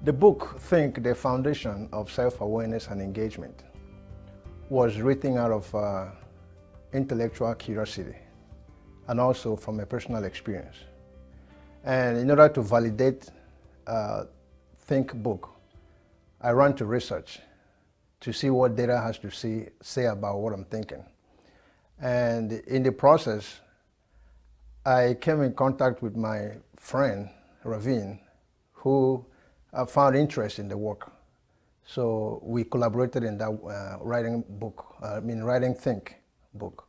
The book, Think, the Foundation of Self-Awareness and Engagement, was written out of intellectual curiosity and also from a personal experience. And in order to validate Think book, I ran to research to see what data has to say about what I'm thinking. And in the process, I came in contact with my friend, Ravin, who found interest in the work. So we collaborated in that writing Think book.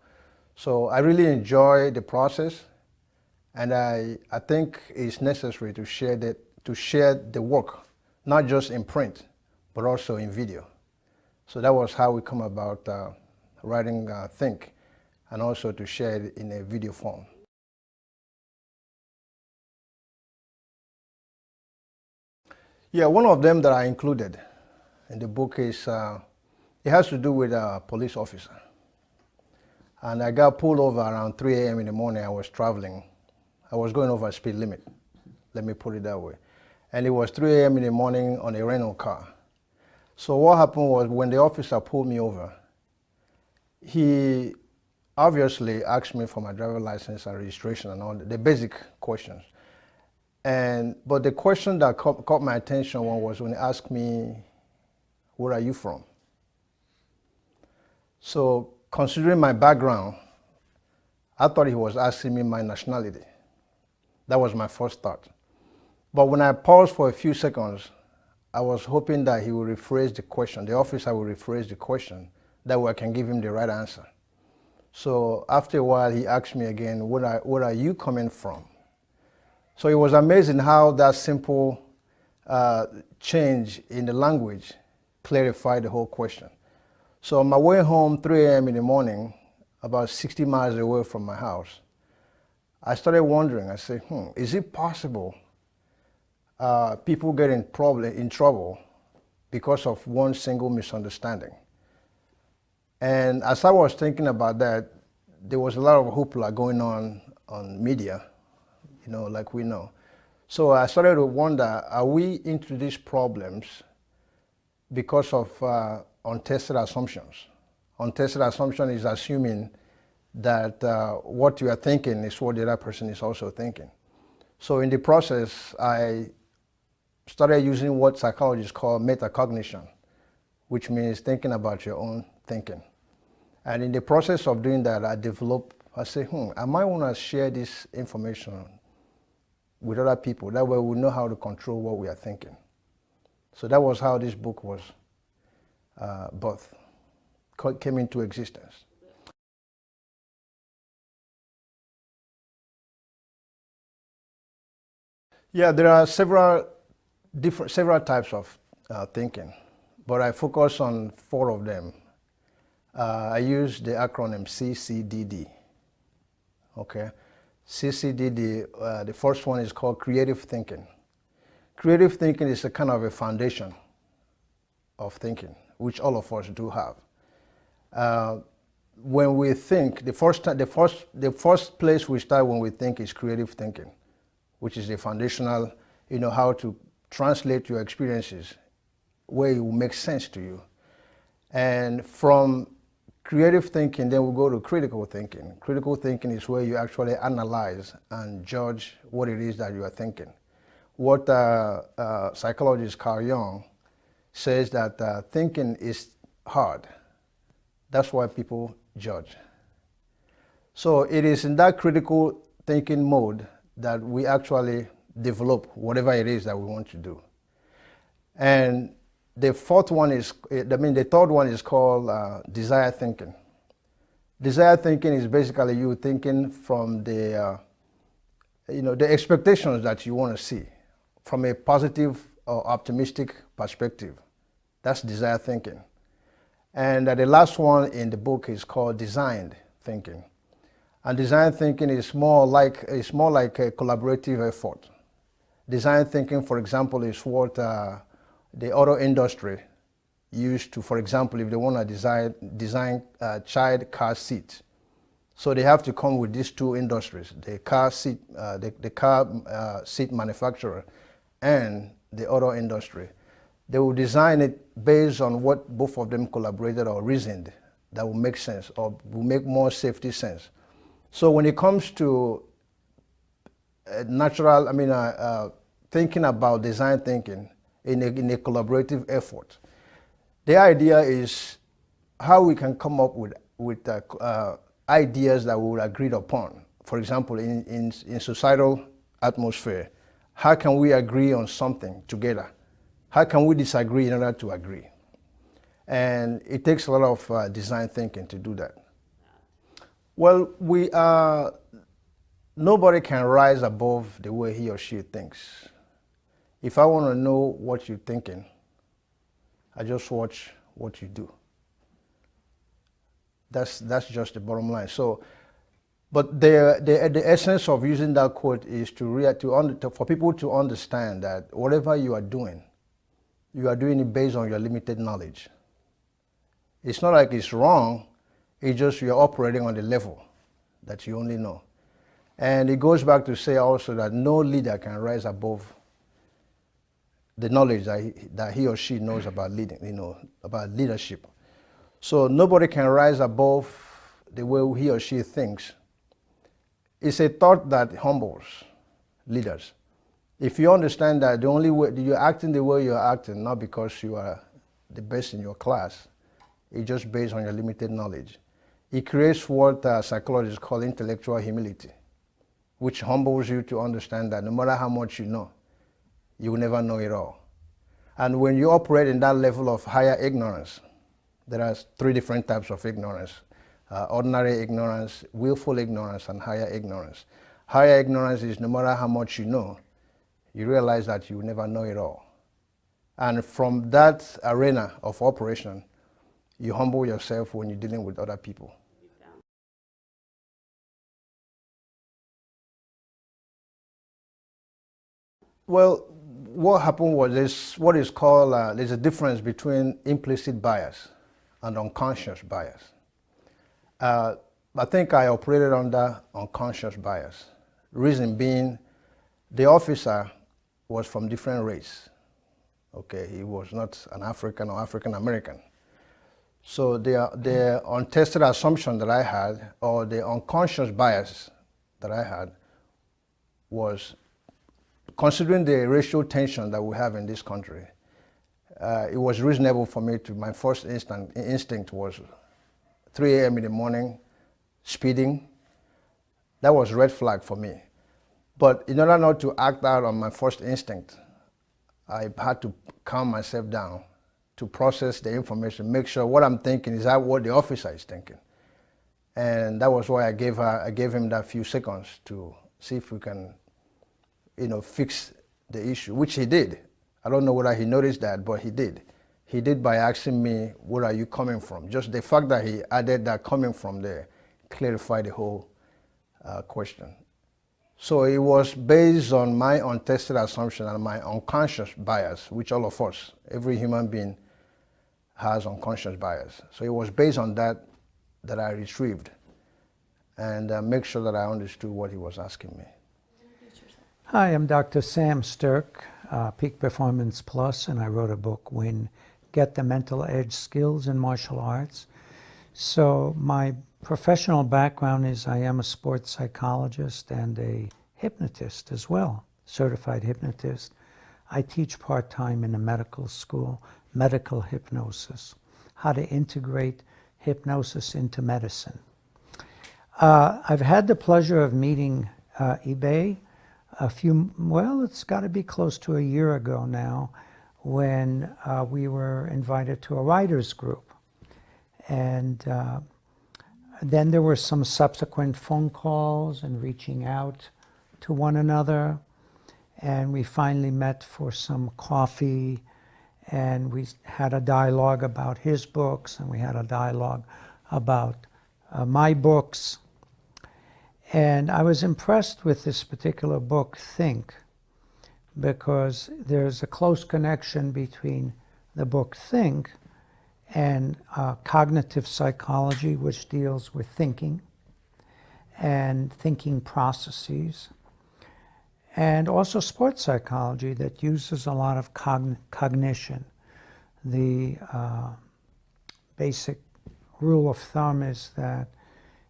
So I really enjoy the process, and I think it's necessary to share the work, not just in print, but also in video. So that was how we come about writing Think, and also to share it in a video form. Yeah, one of them that I included in the book is, it has to do with a police officer. And I got pulled over around 3 a.m. in the morning. I was traveling. I was going over a speed limit, let me put it that way. And it was 3 a.m. in the morning on a rental car. So what happened was, when the officer pulled me over, he obviously asked me for my driver's license and registration and all the basic questions. But the question that caught my attention was when he asked me, "Where are you from?" So considering my background, I thought he was asking me my nationality. That was my first thought. But when I paused for a few seconds, I was hoping that he would rephrase the question, the officer would rephrase the question, that way I can give him the right answer. So after a while, he asked me again, where are you coming from? So it was amazing how that simple change in the language clarified the whole question. So on my way home, 3 a.m. in the morning, about 60 miles away from my house, I started wondering, I said, is it possible people get in trouble because of one single misunderstanding? And as I was thinking about that, there was a lot of hoopla going on media, like we know. So I started to wonder, are we into these problems because of untested assumptions? Untested assumption is assuming that what you are thinking is what the other person is also thinking. So in the process, I started using what psychologists call metacognition, which means thinking about your own thinking. And in the process of doing that, I say, I might want to share this information with other people. That way we know how to control what we are thinking. So that was how this book was came into existence. Yeah, there are several types of thinking, but I focus on 4 of them. I use the acronym CCDD. Okay, CCDD. The first one is called creative thinking. Creative thinking is a kind of a foundation of thinking, which all of us do have. When we think, the first place we start when we think is creative thinking, which is the foundational, how to translate your experiences where it will make sense to you. And from creative thinking, then we go to critical thinking. Critical thinking is where you actually analyze and judge what it is that you are thinking. What psychologist Carl Jung says that thinking is hard. That's why people judge. So it is in that critical thinking mode that we actually develop whatever it is that we want to do. And the third one is called desire thinking. Desire thinking is basically you thinking from the expectations that you want to see from a positive or optimistic perspective. That's desire thinking. And the last one in the book is called designed thinking. And design thinking is more like a collaborative effort. Design thinking, for example, is what the auto industry used to, for example, if they want to design child car seats. So they have to come with these 2 industries, the car seat manufacturer and the auto industry. They will design it based on what both of them collaborated or reasoned that will make sense or will make more safety sense. So when it comes to thinking about design thinking in a collaborative effort, the idea is how we can come up with ideas that we will agree upon. For example, in societal atmosphere, how can we agree on something together? How can we disagree in order to agree? And it takes a lot of design thinking to do that. Well, nobody can rise above the way he or she thinks. If I want to know what you're thinking, I just watch what you do. That's just the bottom line. So, but the essence of using that quote is for people to understand that whatever you are doing it based on your limited knowledge. It's not like it's wrong, it's just you're operating on the level that you only know. And it goes back to say also that no leader can rise above the knowledge that he or she knows about leading, about leadership. So nobody can rise above the way he or she thinks. It's a thought that humbles leaders. If you understand that the only way you're acting the way you're acting, not because you are the best in your class, it's just based on your limited knowledge. It creates what psychologists call intellectual humility, which humbles you to understand that no matter how much you know, you will never know it all. And when you operate in that level of higher ignorance, there are three different types of ignorance: ordinary ignorance, willful ignorance, and higher ignorance. Higher ignorance is no matter how much you know, you realize that you will never know it all. And from that arena of operation, you humble yourself when you're dealing with other people. Well, what happened was there's what is called, there's a difference between implicit bias and unconscious bias. I think I operated under unconscious bias. Reason being, the officer was from different race. Okay, he was not an African or African American. So the untested assumption that I had, or the unconscious bias that I had, was considering the racial tension that we have in this country. It was reasonable for me to, my first instinct was 3 a.m. in the morning, speeding. That was red flag for me. But in order not to act out on my first instinct, I had to calm myself down to process the information, make sure what I'm thinking is that what the officer is thinking. And that was why I gave him that few seconds to see if we can, fix the issue, which he did. I don't know whether he noticed that, but he did. He did by asking me, where are you coming from? Just the fact that he added that coming from there clarified the whole question. So it was based on my untested assumption and my unconscious bias, which all of us, every human being has unconscious bias. So it was based on that I retrieved and make sure that I understood what he was asking me. Hi, I'm Dr. Sam Stirk, Peak Performance Plus, and I wrote a book, Win, Get the Mental Edge Skills in Martial Arts. So my professional background is I am a sports psychologist and a hypnotist as well, certified hypnotist. I teach part-time in a medical school, medical hypnosis, how to integrate hypnosis into medicine. I've had the pleasure of meeting Ibeh it's got to be close to a year ago now, when we were invited to a writers group. And then there were some subsequent phone calls and reaching out to one another. And we finally met for some coffee, and we had a dialogue about his books, and we had a dialogue about my books. And I was impressed with this particular book, Think, because there's a close connection between the book Think and cognitive psychology, which deals with thinking and thinking processes. and also sports psychology that uses a lot of cognition. The basic rule of thumb is that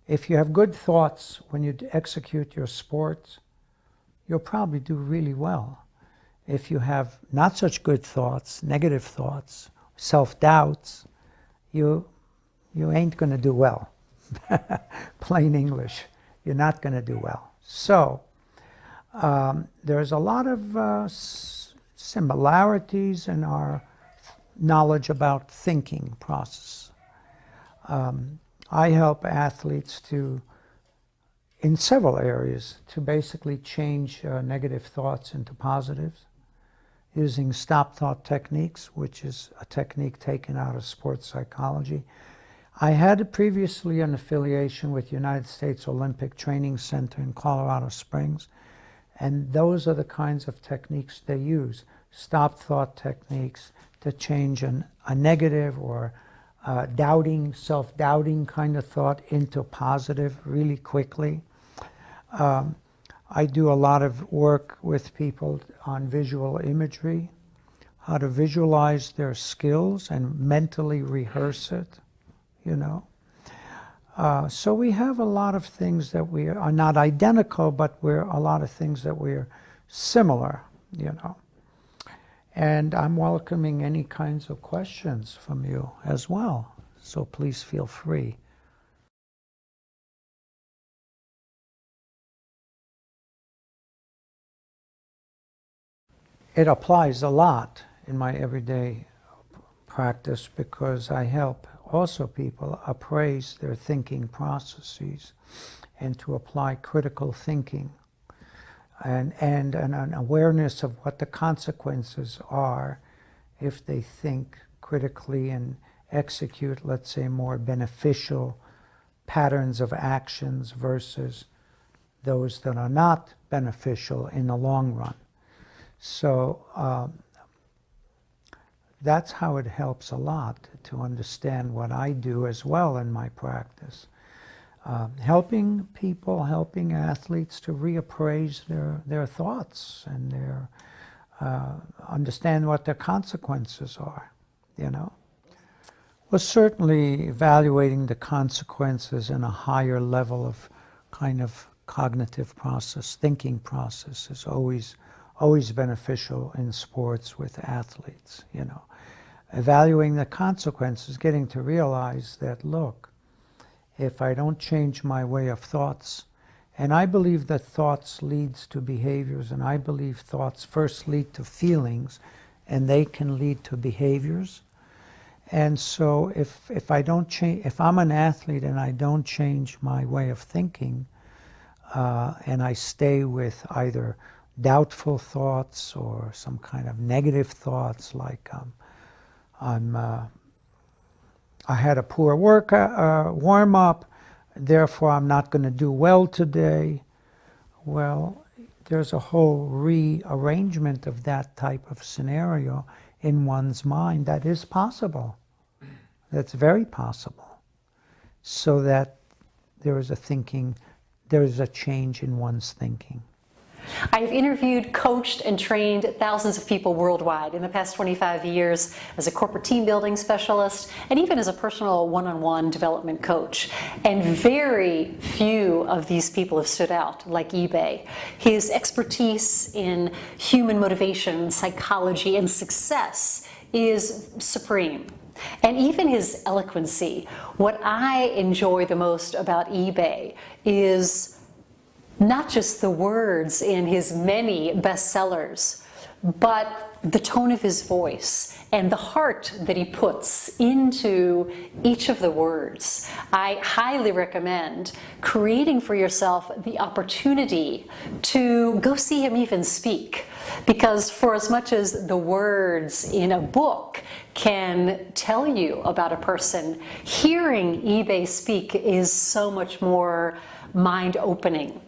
if you have good thoughts when you execute your sports, you'll probably do really well. If you have not such good thoughts, negative thoughts, self-doubts, you ain't going to do well. Plain English, you're not going to do well. So there's a lot of similarities in our knowledge about thinking process. I help athletes in several areas, to basically change negative thoughts into positives, using stop thought techniques, which is a technique taken out of sports psychology. I had previously an affiliation with United States Olympic Training Center in Colorado Springs, and those are the kinds of techniques they use, stop thought techniques to change a negative or doubting, self-doubting kind of thought into positive really quickly. I do a lot of work with people on visual imagery, how to visualize their skills and mentally rehearse it, you know. So we have a lot of things that we are not identical, but a lot of things that we're similar, you know. And I'm welcoming any kinds of questions from you as well, so please feel free. It applies a lot in my everyday practice because I help also people appraise their thinking processes and to apply critical thinking and an awareness of what the consequences are if they think critically and execute, let's say, more beneficial patterns of actions versus those that are not beneficial in the long run. So that's how it helps a lot to understand what I do as well in my practice. Helping people, helping athletes to reappraise their thoughts and their understand what their consequences are, you know. Well, certainly evaluating the consequences in a higher level of kind of cognitive process, thinking process is always beneficial in sports with athletes, you know. Evaluating the consequences, getting to realize that, look, if I don't change my way of thoughts, and I believe that thoughts leads to behaviors, and I believe thoughts first lead to feelings, and they can lead to behaviors. And so if I don't change, if I'm an athlete and I don't change my way of thinking, and I stay with either doubtful thoughts or some kind of negative thoughts like I had a poor warm-up, therefore I'm not going to do well today. Well, there's a whole rearrangement of that type of scenario in one's mind that is possible. That's very possible. So that there is a change in one's thinking. I've interviewed, coached, and trained thousands of people worldwide in the past 25 years as a corporate team building specialist and even as a personal one-on-one development coach. And very few of these people have stood out like Ibeh. His expertise in human motivation, psychology, and success is supreme. And even his eloquency. What I enjoy the most about Ibeh is not just the words in his many bestsellers, but the tone of his voice and the heart that he puts into each of the words. I highly recommend creating for yourself the opportunity to go see him even speak. Because for as much as the words in a book can tell you about a person, hearing Ibeh speak is so much more mind-opening.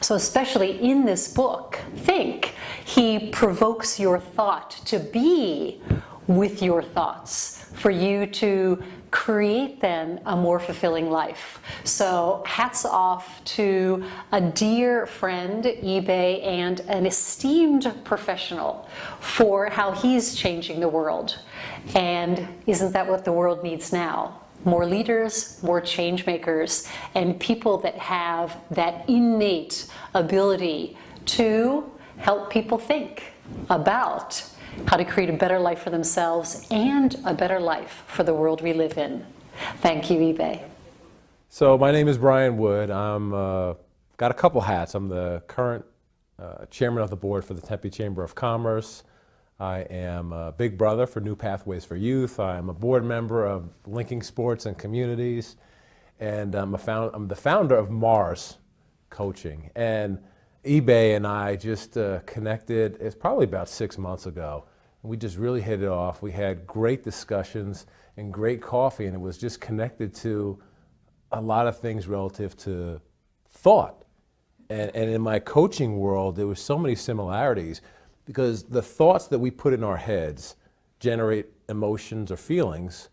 So especially in this book, Think, he provokes your thought to be with your thoughts, for you to create then a more fulfilling life. So hats off to a dear friend, Ibeh, and an esteemed professional for how he's changing the world. And isn't that what the world needs now? More leaders, more change makers, and people that have that innate ability to help people think about how to create a better life for themselves and a better life for the world we live in. Thank you, Ibeh. So my name is Brian Wood. I'm got a couple hats. I'm the current chairman of the board for the Tempe Chamber of Commerce. I am a big brother for New Pathways for Youth. I am a board member of Linking Sports and Communities, and I'm the founder of Mars Coaching. And Ibeh and I just connected, it's probably about 6 months ago. And we just really hit it off. We had great discussions and great coffee, and it was just connected to a lot of things relative to thought. And in my coaching world, there were so many similarities because the thoughts that we put in our heads generate emotions or feelings,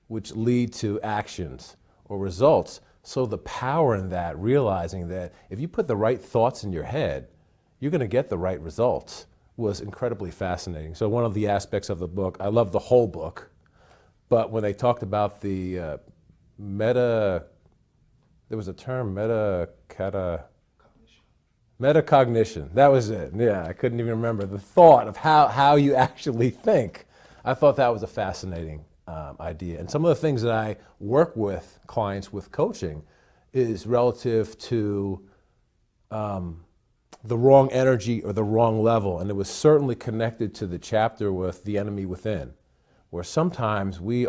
which lead to actions or results. So the power in that, realizing that if you put the right thoughts in your head, you're going to get the right results, was incredibly fascinating. So one of the aspects of the book, I love the whole book, but when they talked about the there was a term, metacognition. That was it. Yeah, I couldn't even remember. The thought of how you actually think. I thought that was a fascinating idea. And some of the things that I work with clients with coaching is relative to the wrong energy or the wrong level. And it was certainly connected to the chapter with the enemy within, where sometimes we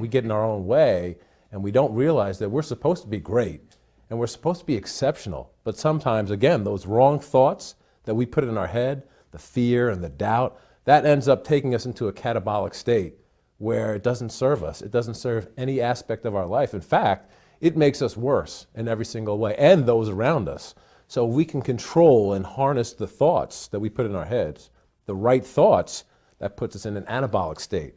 get in our own way and we don't realize that we're supposed to be great and we're supposed to be exceptional. But sometimes, again, those wrong thoughts that we put in our head, the fear and the doubt, that ends up taking us into a catabolic state where it doesn't serve us. It doesn't serve any aspect of our life. In fact, it makes us worse in every single way and those around us. So we can control and harness the thoughts that we put in our heads, the right thoughts, that puts us in an anabolic state,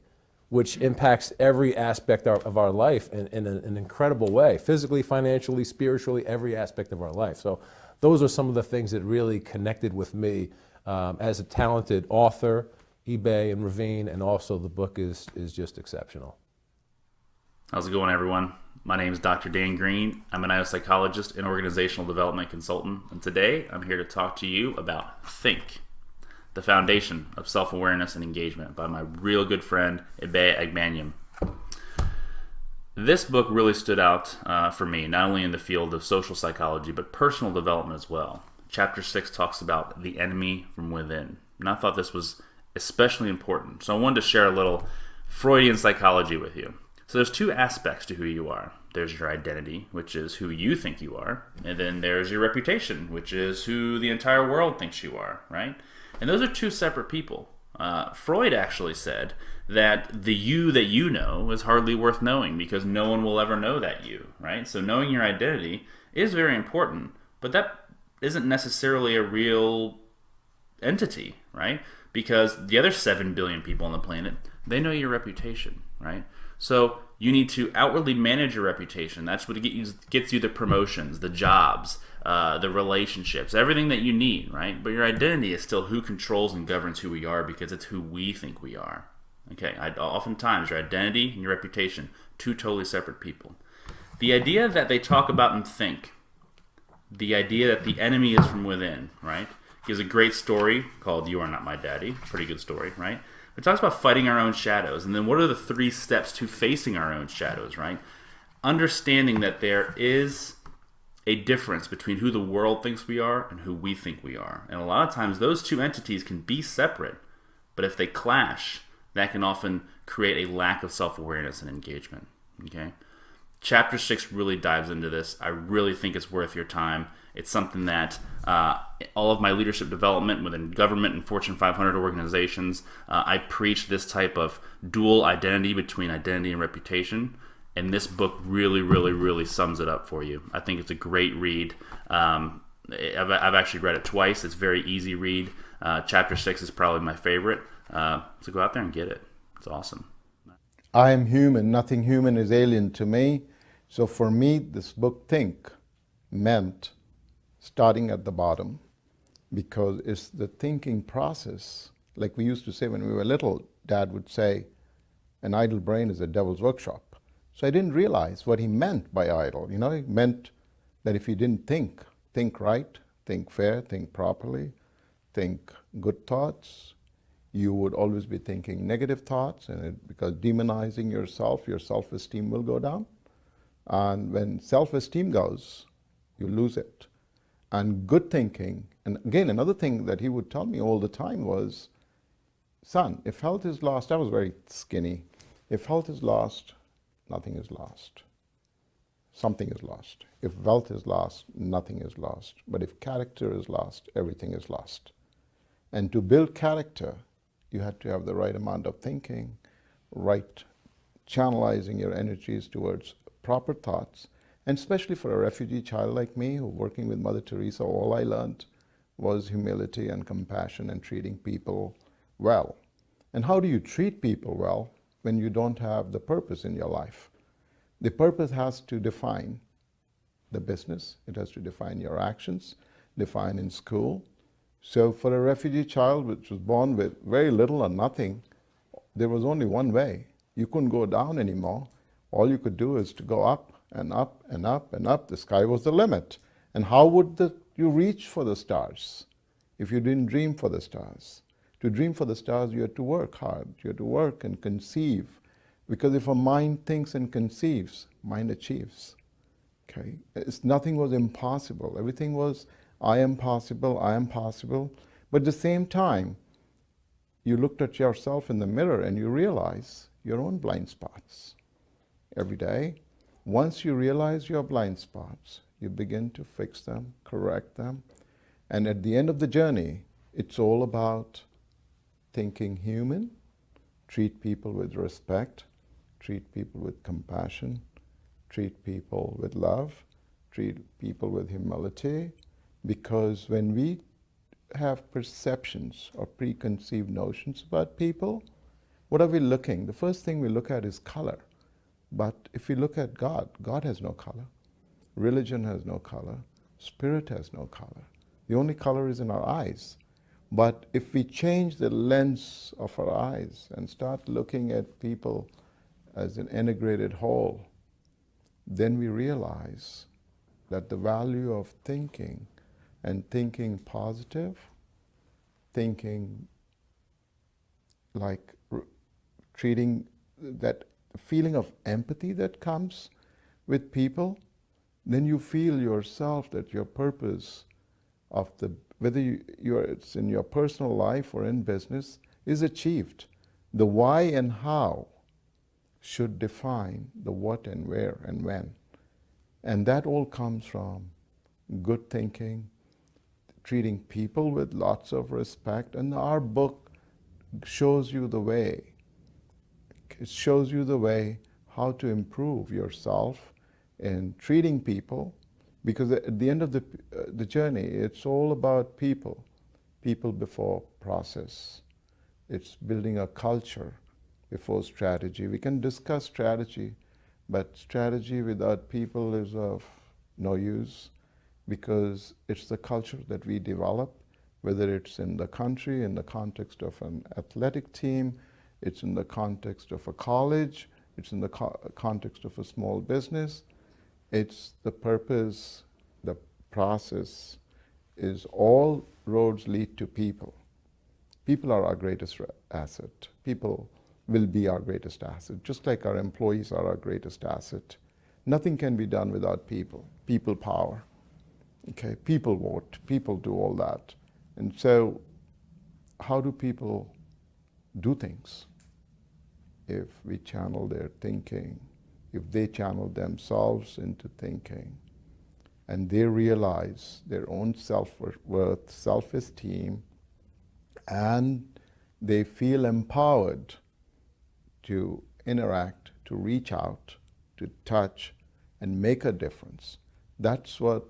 which impacts every aspect of our life in an incredible way, physically, financially, spiritually, every aspect of our life. So those are some of the things that really connected with me as a talented author, Ibeh and Ravine, and also the book is just exceptional. How's it going, everyone? My name is Dr. Dan Green. I'm an IO psychologist and organizational development consultant, and today I'm here to talk to you about Think, the foundation of self-awareness and engagement, by my real good friend, Ibeh Agbanyim. This book really stood out for me, not only in the field of social psychology, but personal development as well. Chapter 6 talks about the enemy from within, and I thought this was especially important. So I wanted to share a little Freudian psychology with you. So there's two aspects to who you are. There's your identity, which is who you think you are, and then there's your reputation, which is who the entire world thinks you are, right? And those are two separate people. Freud actually said that the you that you know is hardly worth knowing because no one will ever know that you, right? So knowing your identity is very important, but that isn't necessarily a real entity, right? Because the other 7 billion people on the planet, they know your reputation, right? So you need to outwardly manage your reputation. That's what gets you the promotions, the jobs, the relationships, everything that you need, right? But your identity is still who controls and governs who we are because it's who we think we are. Okay, oftentimes your identity and your reputation, two totally separate people. The idea that they talk about and think, the idea that the enemy is from within, right? Gives a great story called You Are Not My Daddy. Pretty good story, right? It talks about fighting our own shadows. And then what are the 3 steps to facing our own shadows, right? Understanding that there is a difference between who the world thinks we are and who we think we are. And a lot of times those two entities can be separate, but if they clash, that can often create a lack of self-awareness and engagement, okay? Chapter 6 really dives into this. I really think it's worth your time. It's something that all of my leadership development within government and Fortune 500 organizations, I preach this type of dual identity between identity and reputation. And this book really, really, really sums it up for you. I think it's a great read. I've actually read it twice. It's a very easy read. Chapter 6 is probably my favorite. So go out there and get it. It's awesome. I am human, nothing human is alien to me. So for me, this book, Think, meant starting at the bottom, because it's the thinking process. Like we used to say when we were little, Dad would say, an idle brain is a devil's workshop. So I didn't realize what he meant by idle. You know, he meant that if you didn't think right, think fair, think properly, think good thoughts, you would always be thinking negative thoughts, and because demonizing yourself, your self-esteem will go down. And when self-esteem goes, you lose it. And good thinking, and again, another thing that he would tell me all the time was, son, if health is lost, I was very skinny. If health is lost, nothing is lost. Something is lost. If wealth is lost, nothing is lost. But if character is lost, everything is lost. And to build character, you have to have the right amount of thinking, right channelizing your energies towards proper thoughts. And especially for a refugee child like me, who working with Mother Teresa, all I learned was humility and compassion and treating people well. And how do you treat people well when you don't have the purpose in your life? The purpose has to define the business. It has to define your actions, define in school. So for a refugee child which was born with very little or nothing, there was only one way. You couldn't go down anymore. All you could do is to go up and up and up and up. The sky was the limit. And how would you reach for the stars if you didn't dream for the stars? To dream for the stars, you had to work hard. You had to work and conceive. Because if a mind thinks and conceives, mind achieves. Okay? Nothing was impossible. Everything was, I am possible, I am possible. But at the same time, you looked at yourself in the mirror and you realize your own blind spots. Every day, once you realize your blind spots, you begin to fix them, correct them. And at the end of the journey, it's all about thinking human, treat people with respect, treat people with compassion, treat people with love, treat people with humility. Because when we have perceptions or preconceived notions about people, what are we looking? The first thing we look at is color. But if we look at God, God has no color. Religion has no color. Spirit has no color. The only color is in our eyes. But if we change the lens of our eyes and start looking at people as an integrated whole, then we realize that the value of thinking and thinking positive, thinking like treating that feeling of empathy that comes with people, then you feel yourself that your purpose of whether it's in your personal life or in business, is achieved. The why and how should define the what and where and when. And that all comes from good thinking, treating people with lots of respect. And our book shows you the way. It shows you the way how to improve yourself in treating people, because at the end of the journey, it's all about people. People before process. It's building a culture before strategy. We can discuss strategy, but strategy without people is of no use, because it's the culture that we develop, whether it's in the country, in the context of an athletic team, it's in the context of a college, it's in the context of a small business. It's the purpose, the process is all roads lead to people. People are our greatest asset. People will be our greatest asset, just like our employees are our greatest asset. Nothing can be done without people. People power. Okay, people vote, people do all that. And so how do people do things? If we channel their thinking, if they channel themselves into thinking, and they realize their own self-worth, self-esteem, and they feel empowered to interact, to reach out, to touch, and make a difference. That's what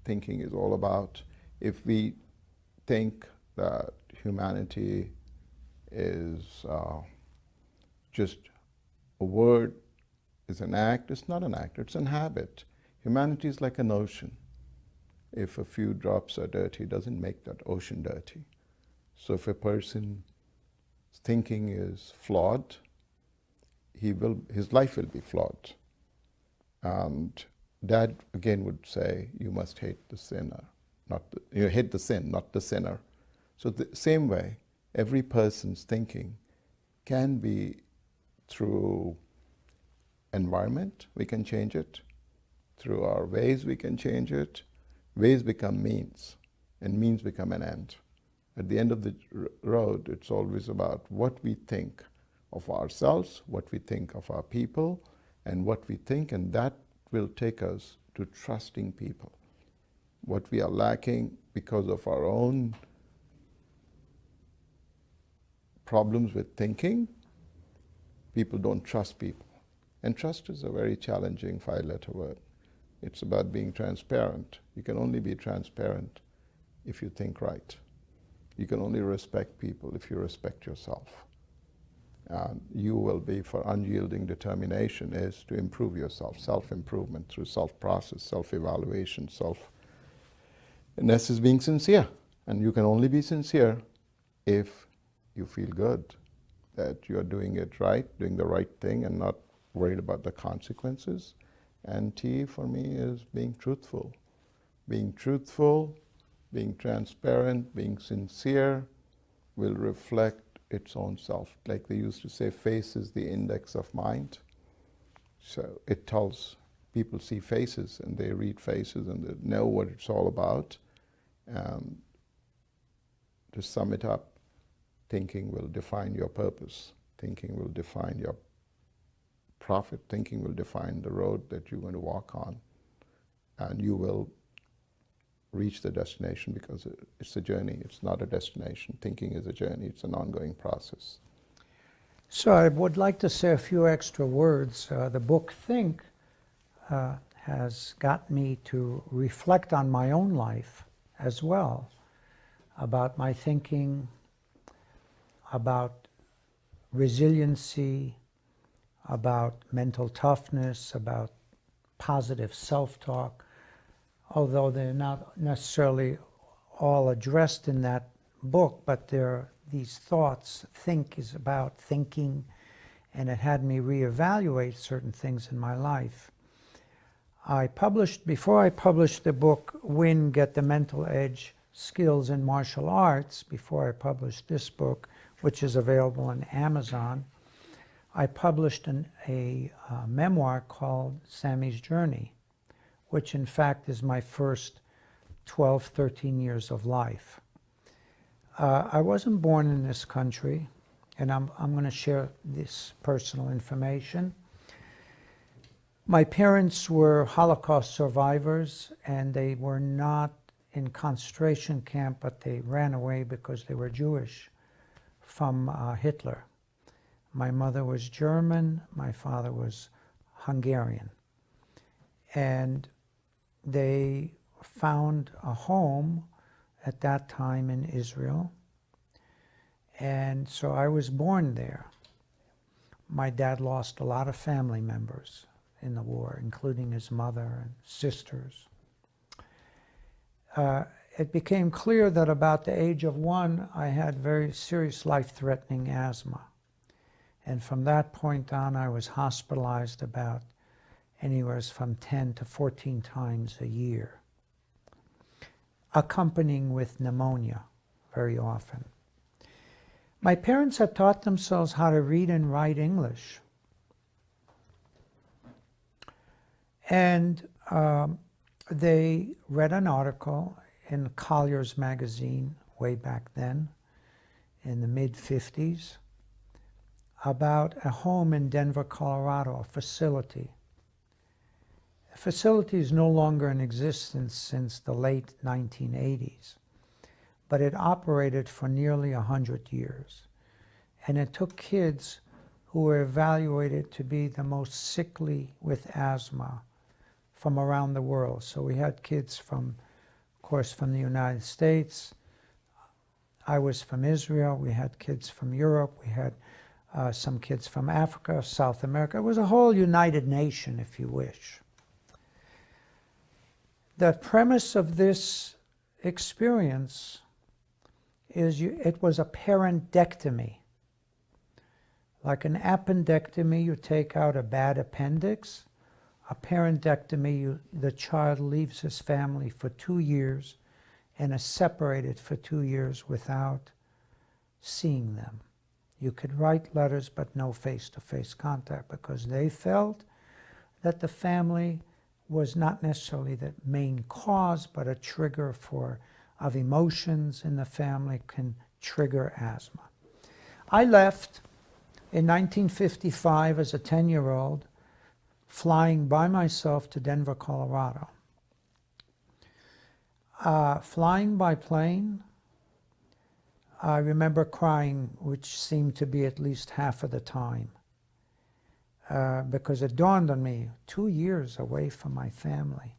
thinking is all about. If we think that humanity is just a word is an act. It's not an act, it's an habit. Humanity is like an ocean. If a few drops are dirty, it doesn't make that ocean dirty. So if a person's thinking is flawed, his life will be flawed. And Dad again would say, you must hate the sinner, you hate the sin, not the sinner. So the same way, every person's thinking can be through environment, we can change it. Through our ways, we can change it. Ways become means, and means become an end. At the end of the road, it's always about what we think of ourselves, what we think of our people, and what we think, and that will take us to trusting people. What we are lacking because of our own problems with thinking, people don't trust people. And trust is a very challenging 5-letter word. It's about being transparent. You can only be transparent if you think right. You can only respect people if you respect yourself. You will be, for unyielding determination is to improve yourself, self-improvement through self-process, self-evaluation, and this is being sincere. And you can only be sincere if you feel good, that you are doing it right, doing the right thing and not worried about the consequences. And T for me is being truthful. Being truthful, being transparent, being sincere will reflect its own self. Like they used to say, face is the index of mind. So it tells, people see faces and they read faces and they know what it's all about. And to sum it up, thinking will define your purpose. Thinking will define your profit. Thinking will define the road that you're going to walk on. And you will reach the destination because it's a journey. It's not a destination. Thinking is a journey. It's an ongoing process. So I would like to say a few extra words. The book Think has got me to reflect on my own life as well, about my thinking, about resiliency, about mental toughness, about positive self-talk, although they're not necessarily all addressed in that book, but they're these thoughts. Think is about thinking, and it had me reevaluate certain things in my life. Before I published the book, Win, Get the Mental Edge, Skills in Martial Arts, before I published this book, which is available on Amazon, I published a memoir called Sammy's Journey, which in fact is my first 12, 13 years of life. I wasn't born in this country, and I'm going to share this personal information. My parents were Holocaust survivors, and they were not in concentration camp, but they ran away because they were Jewish from Hitler. My mother was German, my father was Hungarian. And they found a home at that time in Israel. And so I was born there. My dad lost a lot of family members in the war, including his mother and sisters. It became clear that about the age of 1, I had very serious life-threatening asthma. And from that point on, I was hospitalized about anywhere from 10 to 14 times a year, accompanying with pneumonia very often. My parents had taught themselves how to read and write English. And they read an article in Collier's magazine way back then, in the mid-50s, about a home in Denver, Colorado, a facility. The facility is no longer in existence since the late 1980s, but it operated for nearly 100 years. And it took kids who were evaluated to be the most sickly with asthma from around the world. So we had kids from, of course, from the United States. I was from Israel. We had kids from Europe. We had some kids from Africa, South America. It was a whole united nation, if you wish. The premise of this experience is it was a parentectomy. Like an appendectomy, you take out a bad appendix. A parentectomy, the child leaves his family for 2 years and is separated for 2 years without seeing them. You could write letters, but no face-to-face contact, because they felt that the family was not necessarily the main cause, but a trigger of emotions in the family can trigger asthma. I left in 1955 as a 10-year-old, flying by myself to Denver, Colorado. Flying by plane, I remember crying, which seemed to be at least half of the time, because it dawned on me, 2 years away from my family.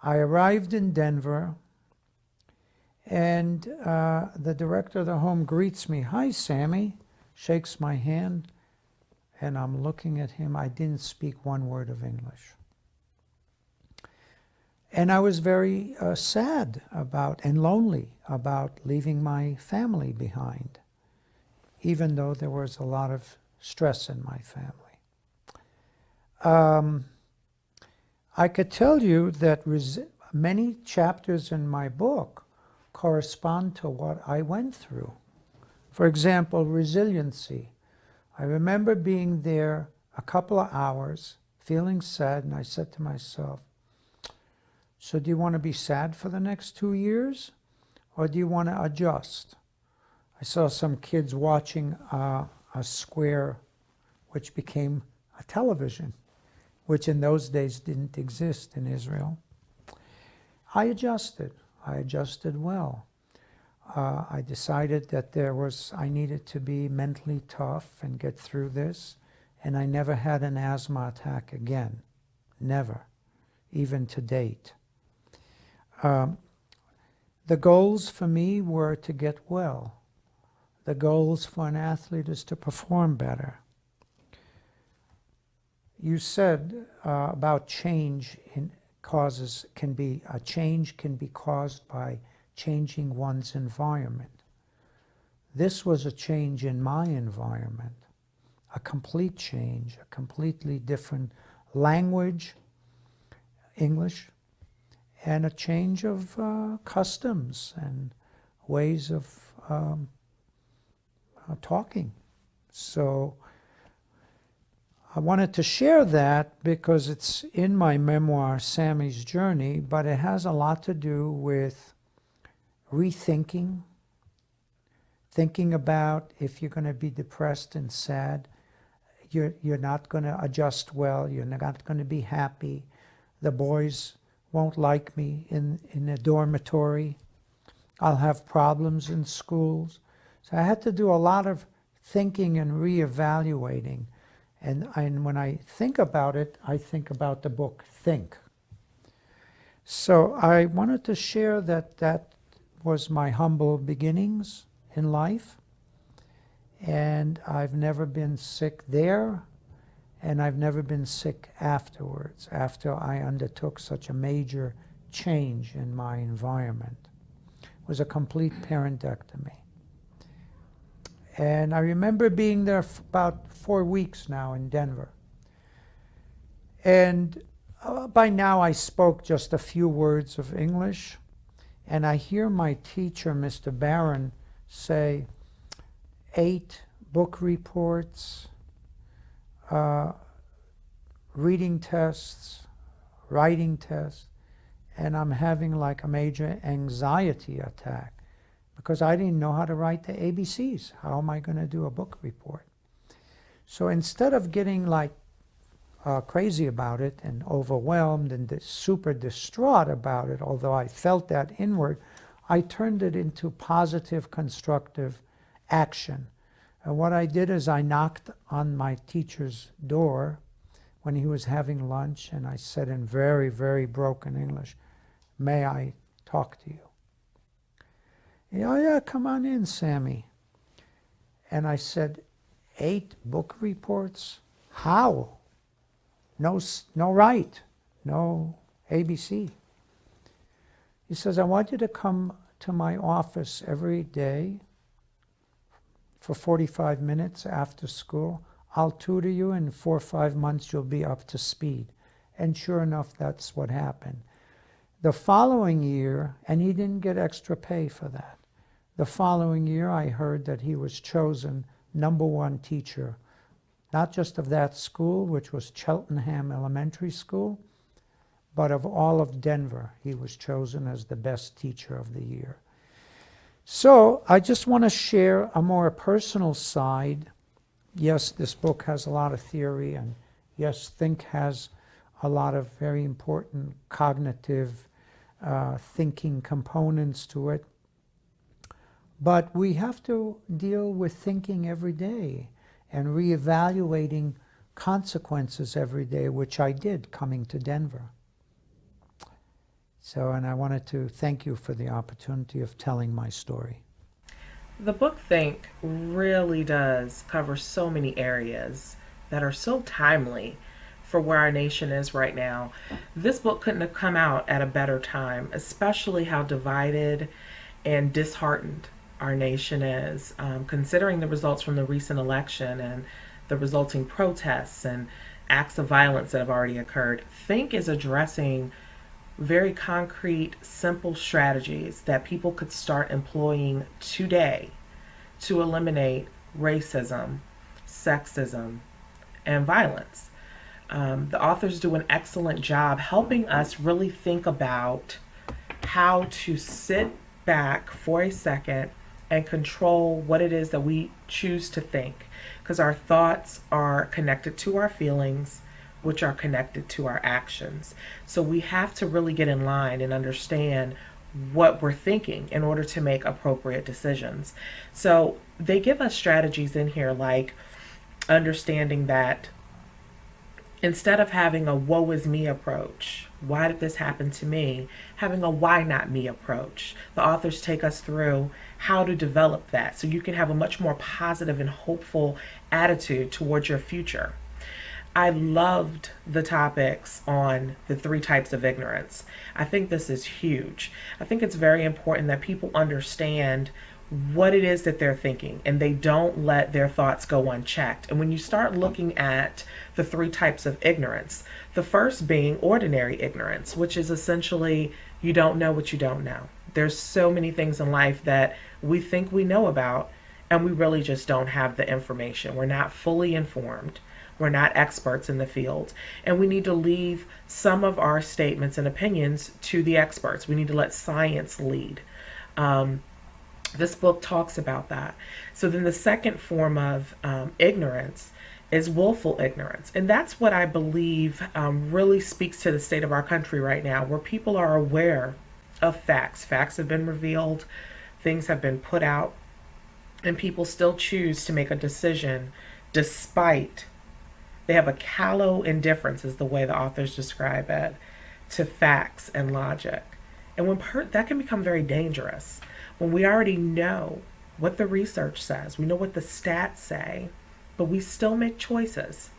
I arrived in Denver, and the director of the home greets me. "Hi, Sammy," shakes my hand, and I'm looking at him. I didn't speak one word of English. And I was very sad about and lonely about leaving my family behind, even though there was a lot of stress in my family. I could tell you that many chapters in my book correspond to what I went through. For example, resiliency. I remember being there a couple of hours, feeling sad, and I said to myself, so do you want to be sad for the next 2 years, or do you want to adjust? I saw some kids watching a square, which became a television, which in those days didn't exist in Israel. I adjusted. I adjusted well. I decided that I needed to be mentally tough and get through this, and I never had an asthma attack again. Never, even to date. The goals for me were to get well. The goals for an athlete is to perform better. You said about change can be caused by changing one's environment. This was a change in my environment, a complete change, a completely different language, English, and a change of customs and ways of talking. So I wanted to share that because it's in my memoir, Sammy's Journey, but it has a lot to do with rethinking, thinking about if you're going to be depressed and sad, you're not going to adjust well, you're not going to be happy, the boys won't like me in a dormitory, I'll have problems in schools. So I had to do a lot of thinking and reevaluating. And when I think about it, I think about the book Think. So I wanted to share that was my humble beginnings in life. And I've never been sick there, and I've never been sick afterwards, after I undertook such a major change in my environment. It was a complete parentectomy. And I remember being there for about 4 weeks now in Denver. And by now I spoke just a few words of English. And I hear my teacher, Mr. Barron, say 8 book reports, reading tests, writing tests, and I'm having like a major anxiety attack because I didn't know how to write the ABCs. How am I going to do a book report? So instead of getting like crazy about it and overwhelmed and super distraught about it, although I felt that inward, I turned it into positive, constructive action. And what I did is I knocked on my teacher's door when he was having lunch, and I said in very, very broken English, "May I talk to you?" "Oh yeah, come on in, Sammy." And I said, 8 book reports? How? No right, no ABC. He says, I want you to come to my office every day for 45 minutes after school. I'll tutor you. In 4 or 5 months, you'll be up to speed. And sure enough, that's what happened. The following year, and he didn't get extra pay for that. The following year, I heard that he was chosen #1 teacher, not just of that school, which was Cheltenham Elementary School, but of all of Denver. He was chosen as the best teacher of the year. So I just want to share a more personal side. Yes, this book has a lot of theory, and yes, Think has a lot of very important cognitive thinking components to it. But we have to deal with thinking every day and reevaluating consequences every day, which I did coming to Denver. So, and I wanted to thank you for the opportunity of telling my story. The book Think really does cover so many areas that are so timely for where our nation is right now. This book couldn't have come out at a better time, especially how divided and disheartened our nation is, considering the results from the recent election and the resulting protests and acts of violence that have already occurred. Think is addressing very concrete, simple strategies that people could start employing today to eliminate racism, sexism, and violence. The authors do an excellent job helping us really think about how to sit back for a second and control what it is that we choose to think, because our thoughts are connected to our feelings, which are connected to our actions. So we have to really get in line and understand what we're thinking in order to make appropriate decisions. So they give us strategies in here like understanding that instead of having a woe is me approach, why did this happen to me, having a why not me approach. The authors take us through how to develop that so you can have a much more positive and hopeful attitude towards your future. I loved the topics on the 3 types of ignorance. I think this is huge. I think it's very important that people understand what it is that they're thinking and they don't let their thoughts go unchecked. And when you start looking at the 3 types of ignorance, the first being ordinary ignorance, which is essentially you don't know what you don't know. There's so many things in life that we think we know about and we really just don't have the information. We're not fully informed. We're not experts in the field, and we need to leave some of our statements and opinions to the experts. We need to let science lead. This book talks about that. So then the second form of ignorance is willful ignorance, and that's what I believe really speaks to the state of our country right now, where people are aware of facts. Facts have been revealed, things have been put out, and people still choose to make a decision despite they have a callow indifference, is the way the authors describe it, to facts and logic. And when that can become very dangerous. When we already know what the research says, we know what the stats say, but we still make choices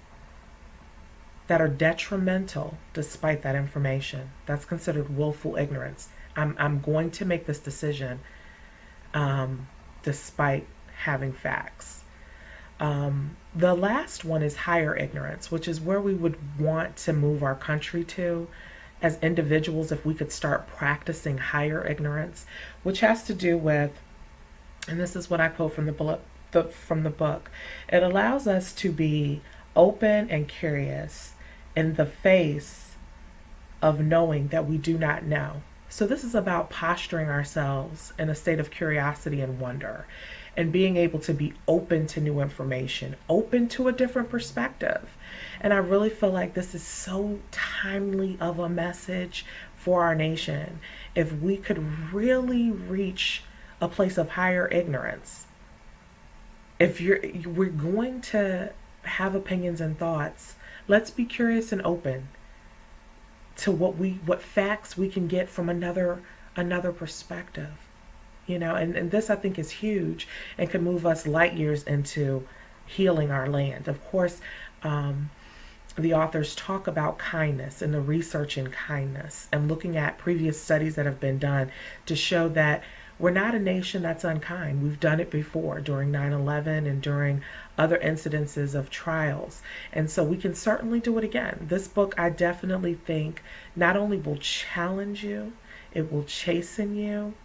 that are detrimental despite that information. That's considered willful ignorance. I'm going to make this decision despite having facts. The last one is higher ignorance, which is where we would want to move our country to as individuals if we could start practicing higher ignorance, which has to do with, and this is what I quote from the book, it allows us to be open and curious in the face of knowing that we do not know. So this is about posturing ourselves in a state of curiosity and wonder, and being able to be open to new information, open to a different perspective. And I really feel like this is so timely of a message for our nation. If we could really reach a place of higher ignorance, we're going to have opinions and thoughts, let's be curious and open to what facts we can get from another perspective. And this I think is huge and could move us light years into healing our land. Of course, the authors talk about kindness and the research in kindness and looking at previous studies that have been done to show that we're not a nation that's unkind. We've done it before during 9/11 and during other incidences of trials. And so we can certainly do it again. This book, I definitely think, not only will challenge you, it will chasten you,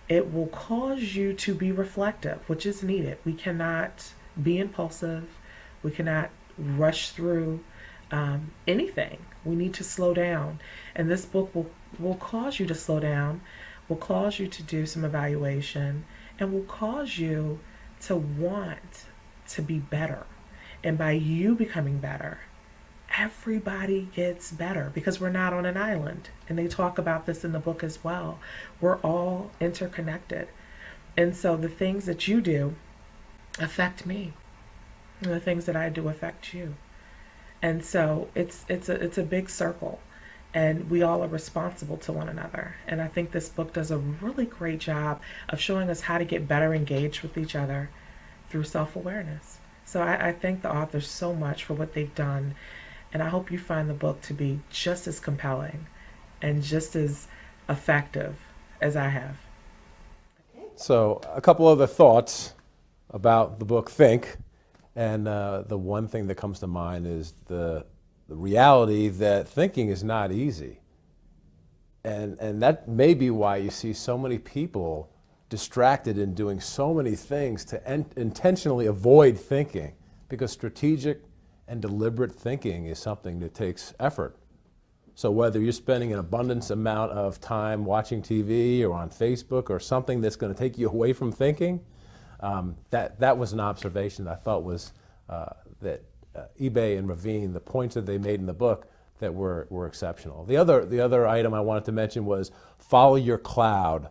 it will cause you to be reflective, which is needed. We cannot be impulsive. We cannot rush through anything. We need to slow down. And this book will cause you to slow down, will cause you to do some evaluation, and will cause you to want to be better. And by you becoming better, everybody gets better because we're not on an island. And they talk about this in the book as well. We're all interconnected. And so the things that you do affect me. And the things that I do affect you. And so it's a big circle, and we all are responsible to one another. And I think this book does a really great job of showing us how to get better engaged with each other through self-awareness. So I thank the authors so much for what they've done, and I hope you find the book to be just as compelling and just as effective as I have. So a couple other thoughts about the book Think. And the one thing that comes to mind is the reality that thinking is not easy. And that may be why you see so many people distracted in doing so many things to intentionally avoid thinking, because strategic and deliberate thinking is something that takes effort. So whether you're spending an abundance amount of time watching TV or on Facebook or something that's going to take you away from thinking, that was an observation that I thought was that Ibeh and Ravine, the points that they made in the book, that were exceptional. The other item I wanted to mention was follow your cloud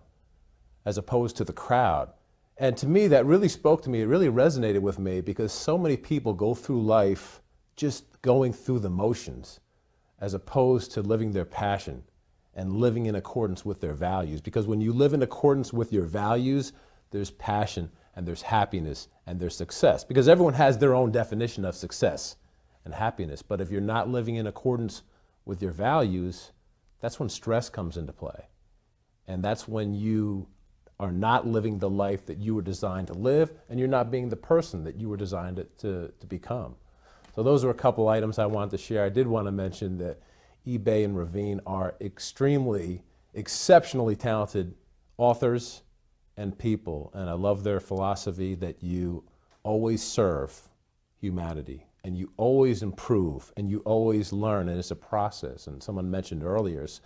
as opposed to the crowd. And to me, that really spoke to me. It really resonated with me because so many people go through life just going through the motions as opposed to living their passion and living in accordance with their values. Because when you live in accordance with your values, there's passion and there's happiness and there's success. Because everyone has their own definition of success and happiness. But if you're not living in accordance with your values, that's when stress comes into play. And that's when you are not living the life that you were designed to live, and you're not being the person that you were designed to become. So those are a couple items I wanted to share. I did want to mention that Ibeh and Ravine are exceptionally talented authors and people, and I love their philosophy that you always serve humanity, and you always improve, and you always learn, and it's a process. And someone mentioned earlier, it's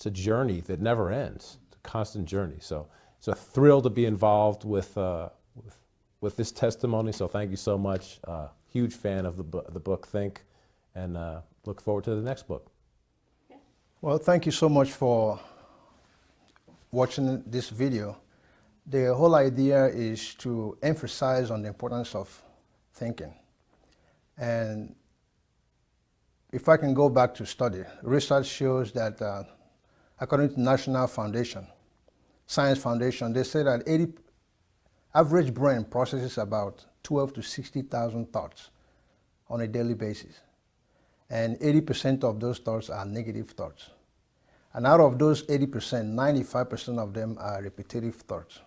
a journey that never ends. It's a constant journey. So it's a thrill to be involved with this testimony. So thank you so much. Huge fan of the book Think, and look forward to the next book. Well, thank you so much for watching this video. The whole idea is to emphasize on the importance of thinking. And if I can go back to study, research shows that according to National Science Foundation, they say that average brain processes about 12 to 60,000 thoughts on a daily basis. And 80% of those thoughts are negative thoughts. And out of those 80%, 95% of them are repetitive thoughts.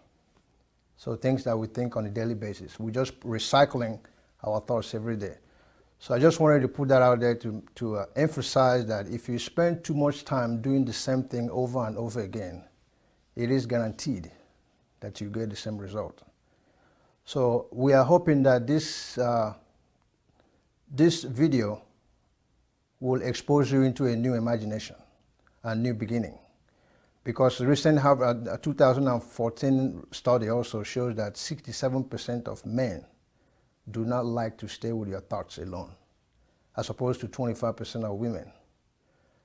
So things that we think on a daily basis. We're just recycling our thoughts every day. So I just wanted to put that out there to emphasize that if you spend too much time doing the same thing over and over again, it is guaranteed that you get the same result. So we are hoping that this video will expose you into a new imagination, a new beginning. Because recent 2014 study also shows that 67% of men do not like to stay with your thoughts alone, as opposed to 25% of women.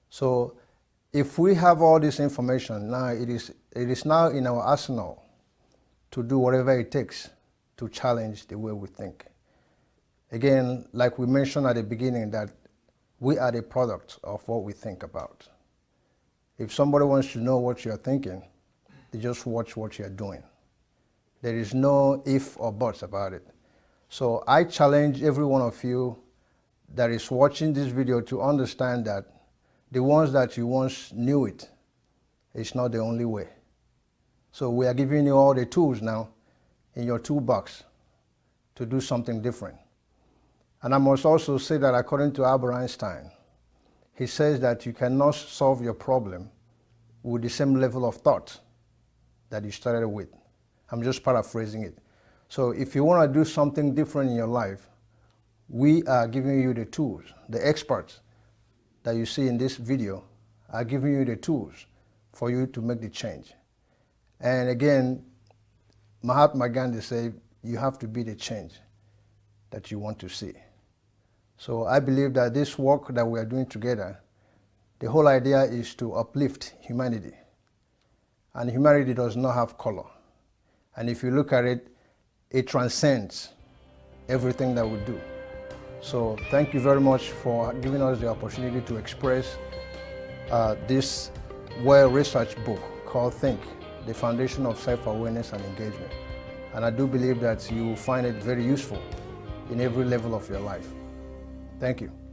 So if we have all this information now, it is now in our arsenal to do whatever it takes to challenge the way we think. Again, like we mentioned at the beginning, that we are the product of what we think about. If somebody wants to know what you're thinking, they just watch what you're doing. There is no if or buts about it. So I challenge every one of you that is watching this video to understand that the ones that you once knew it's not the only way. So we are giving you all the tools now in your toolbox to do something different. And I must also say that according to Albert Einstein, he says that you cannot solve your problem with the same level of thought that you started with. I'm just paraphrasing it. So if you want to do something different in your life, we are giving you the tools. The experts that you see in this video are giving you the tools for you to make the change. And again, Mahatma Gandhi said, you have to be the change that you want to see. So I believe that this work that we are doing together, the whole idea is to uplift humanity. And humanity does not have color. And if you look at it, it transcends everything that we do. So thank you very much for giving us the opportunity to express this well-researched book called Think, the Foundation of Self-Awareness and Engagement. And I do believe that you will find it very useful in every level of your life. Thank you.